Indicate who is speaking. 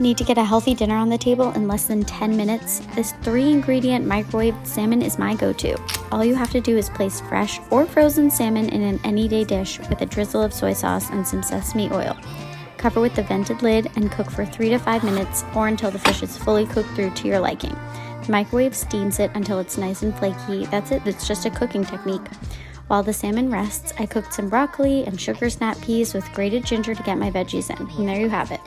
Speaker 1: Need to get a healthy dinner on the table in less than 10 minutes? This 3-ingredient microwaved salmon is my go-to. All you have to do is place fresh or frozen salmon in an Anyday dish with a drizzle of soy sauce and some sesame oil. Cover with the vented lid and cook for 3 to 5 minutes or until the fish is fully cooked through to your liking. The microwave steams it until it's nice and flaky. That's it, it's just a cooking technique. While the salmon rests, I cooked some broccoli and sugar snap peas with grated ginger to get my veggies in. And there you have it.